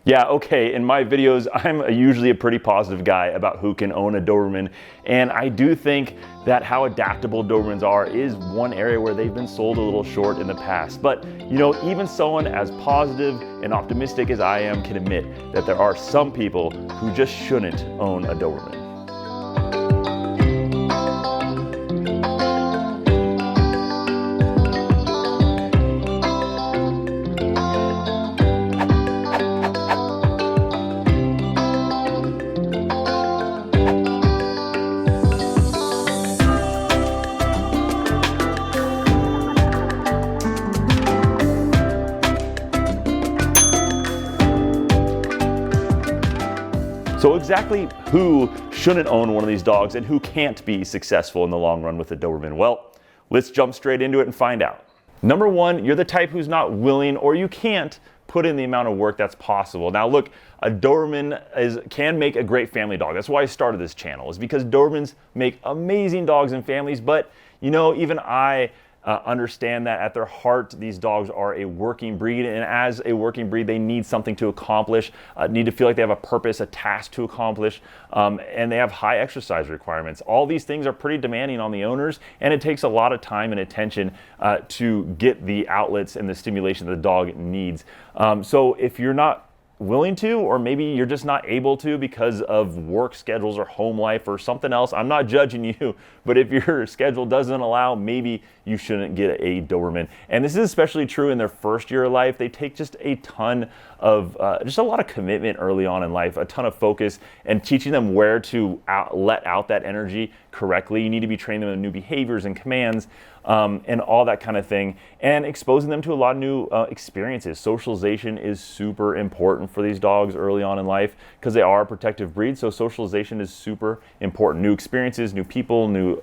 Yeah, okay, in my videos, I'm usually a pretty positive guy about who can own a Doberman, and I do think that how adaptable Dobermans are is one area where they've been sold a little short in the past. But, you know, even someone as positive and optimistic as I am can admit that there are some people who just shouldn't own a Doberman. So exactly who shouldn't own one of these dogs and who can't be successful in the long run with a Doberman? Well, let's jump straight into it and find out. Number one, you're the type who's not willing or you can't put in the amount of work that's possible. Now look, a Doberman can make a great family dog. That's why I started this channel, is because Dobermans make amazing dogs and families, but you know, even I understand that at their heart, these dogs are a working breed, and as a working breed, they need something to accomplish, need to feel like they have a purpose, a task to accomplish, and they have high exercise requirements. All these things are pretty demanding on the owners, and it takes a lot of time and attention to get the outlets and the stimulation that the dog needs. So if you're not willing to, or maybe you're just not able to because of work schedules or home life or something else, I'm not judging you, but if your schedule doesn't allow, maybe you shouldn't get a Doberman. And this is especially true in their first year of life. They take just a ton of, just a lot of commitment early on in life, a ton of focus, and teaching them where to let out that energy correctly. You need to be training them in new behaviors and commands, and all that kind of thing, and exposing them to a lot of new experiences. Socialization is super important for these dogs early on in life because they are a protective breed, so socialization is super important. New experiences, new people, new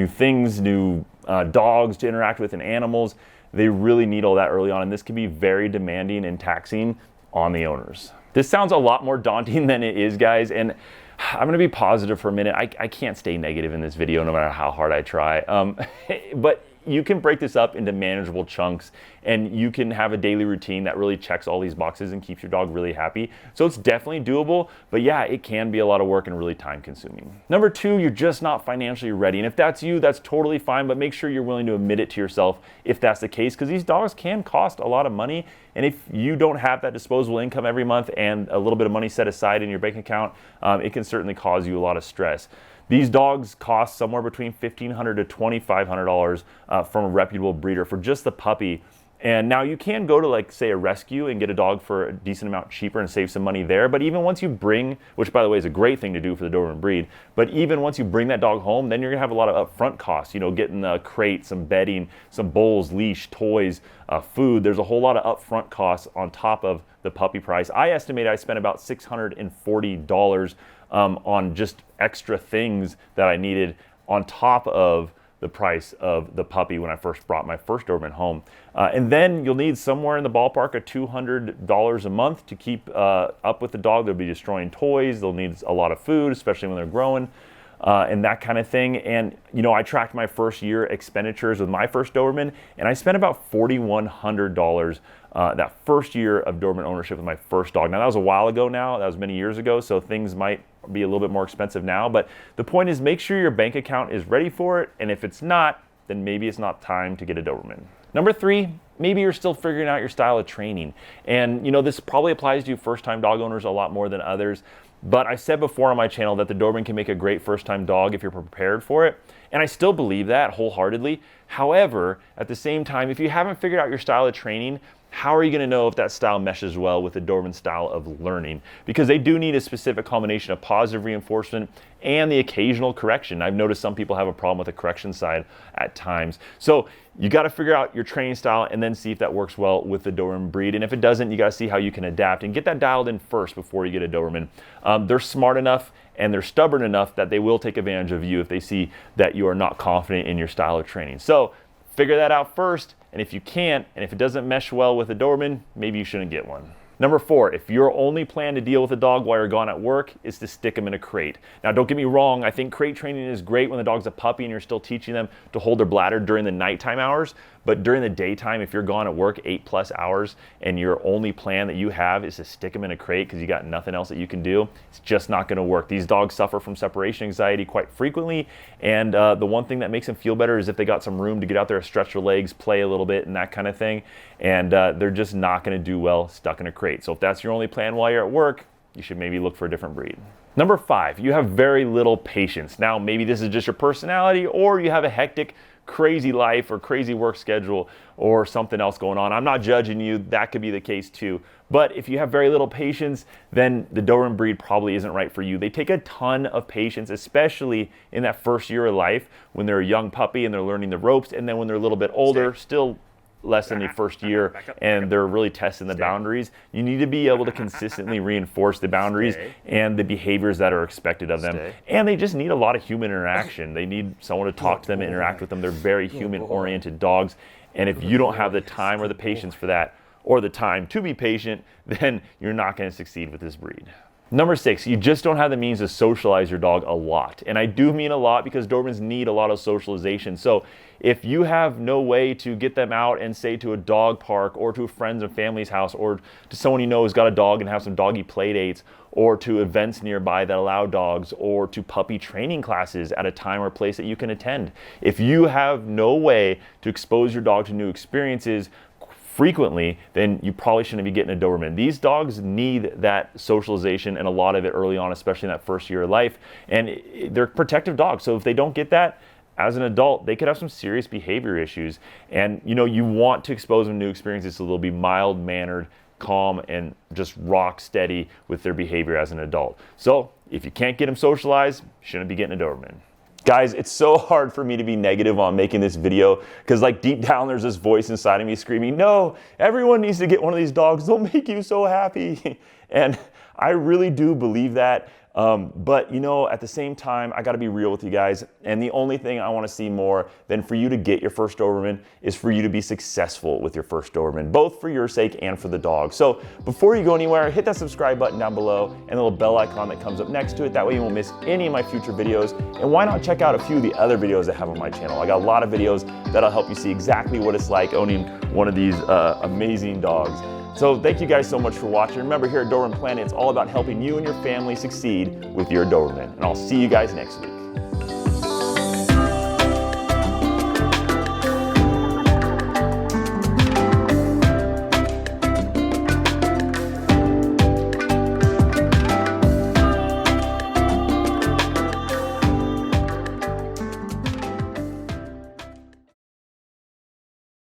things, new dogs to interact with, and animals. They really need all that early on, and this can be very demanding and taxing on the owners. This sounds a lot more daunting than it is, guys, and I'm gonna be positive for a minute. I can't stay negative in this video no matter how hard I try. But you can break this up into manageable chunks, and you can have a daily routine that really checks all these boxes and keeps your dog really happy. So it's definitely doable, but yeah, it can be a lot of work and really time consuming. Number two, you're just not financially ready. And if that's you, that's totally fine, but make sure you're willing to admit it to yourself if that's the case, because these dogs can cost a lot of money. And if you don't have that disposable income every month and a little bit of money set aside in your bank account, it can certainly cause you a lot of stress. These dogs cost somewhere between $1,500 to $2,500 from a reputable breeder for just the puppy. And now you can go to, like, say, a rescue and get a dog for a decent amount cheaper and save some money there. But even once you bring, which by the way is a great thing to do for the Doberman breed, but even once you bring that dog home, then you're gonna have a lot of upfront costs, you know, getting a crate, some bedding, some bowls, leash, toys, food. There's a whole lot of upfront costs on top of the puppy price. I estimate I spent about $640 on just extra things that I needed on top of the price of the puppy when I first brought my first Doberman home. And then you'll need somewhere in the ballpark of $200 a month to keep up with the dog. They'll be destroying toys, they'll need a lot of food, especially when they're growing, and that kind of thing. And you know, I tracked my first year expenditures with my first Doberman, and I spent about $4,100 that first year of Doberman ownership with my first dog. Now that was a while ago now, that was many years ago, so things might be a little bit more expensive now, but the point is make sure your bank account is ready for it, and if it's not, then maybe it's not time to get a Doberman. Number three, maybe you're still figuring out your style of training. And you know, this probably applies to you first-time dog owners a lot more than others, but I said before on my channel that the Doberman can make a great first-time dog if you're prepared for it, and I still believe that wholeheartedly. However, at the same time, if you haven't figured out your style of training, how are you going to know if that style meshes well with the Doberman style of learning? Because they do need a specific combination of positive reinforcement and the occasional correction. I've noticed some people have a problem with the correction side at times. So you got to figure out your training style and then see if that works well with the Doberman breed. And if it doesn't, you got to see how you can adapt and get that dialed in first before you get a Doberman. They're smart enough and they're stubborn enough that they will take advantage of you if they see that you are not confident in your style of training. So figure that out first, and if you can't, and if it doesn't mesh well with a Doberman, maybe you shouldn't get one. Number four, if your only plan to deal with a dog while you're gone at work is to stick them in a crate. Now, don't get me wrong, I think crate training is great when the dog's a puppy and you're still teaching them to hold their bladder during the nighttime hours, But during the daytime, if you're gone at work 8+ hours and your only plan that you have is to stick them in a crate because you got nothing else that you can do, it's just not going to work. These dogs suffer from separation anxiety quite frequently, and the one thing that makes them feel better is if they got some room to get out there, stretch their legs, play a little bit, and that kind of thing. And they're just not going to do well stuck in a crate. So if that's your only plan while you're at work, you should maybe look for a different breed. Number 5, you have very little patience. Now, maybe this is just your personality, or you have a hectic, crazy life or crazy work schedule or something else going on. I'm not judging you. That could be the case too. But if you have very little patience, then the Doberman breed probably isn't right for you. They take a ton of patience, especially in that first year of life when they're a young puppy and they're learning the ropes, and then when they're a little bit older, still less than the first year, and they're really testing the boundaries. You need to be able to consistently reinforce the boundaries and the behaviors that are expected of them. And they just need a lot of human interaction. They need someone to talk to them and interact with them. They're very human-oriented dogs. And if you don't have the time or the patience for that, or the time to be patient, then you're not going to succeed with this breed. Number 6, you just don't have the means to socialize your dog a lot. And I do mean a lot because Dobermans need a lot of socialization. So if you have no way to get them out and say to a dog park or to a friend's and family's house or to someone you know who's got a dog and have some doggy play dates, or to events nearby that allow dogs, or to puppy training classes at a time or place that you can attend. If you have no way to expose your dog to new experiences frequently, then you probably shouldn't be getting a Doberman. These dogs need that socialization and a lot of it early on, especially in that first year of life. And they're protective dogs. So if they don't get that as an adult, they could have some serious behavior issues. And you want to expose them to new experiences so they'll be mild-mannered, calm, and just rock steady with their behavior as an adult. So if you can't get them socialized, you shouldn't be getting a Doberman. Guys, it's so hard for me to be negative on making this video because deep down there's this voice inside of me screaming, no, everyone needs to get one of these dogs. They'll make you so happy. And I really do believe that. But at the same time, I got to be real with you guys. And the only thing I want to see more than for you to get your first Doberman is for you to be successful with your first Doberman, both for your sake and for the dog. So before you go anywhere, hit that subscribe button down below and the little bell icon that comes up next to it. That way you won't miss any of my future videos. And why not check out a few of the other videos I have on my channel? I got a lot of videos that'll help you see exactly what it's like owning one of these amazing dogs. So thank you guys so much for watching. Remember, here at Doberman Planet, it's all about helping you and your family succeed with your Doberman. And I'll see you guys next week.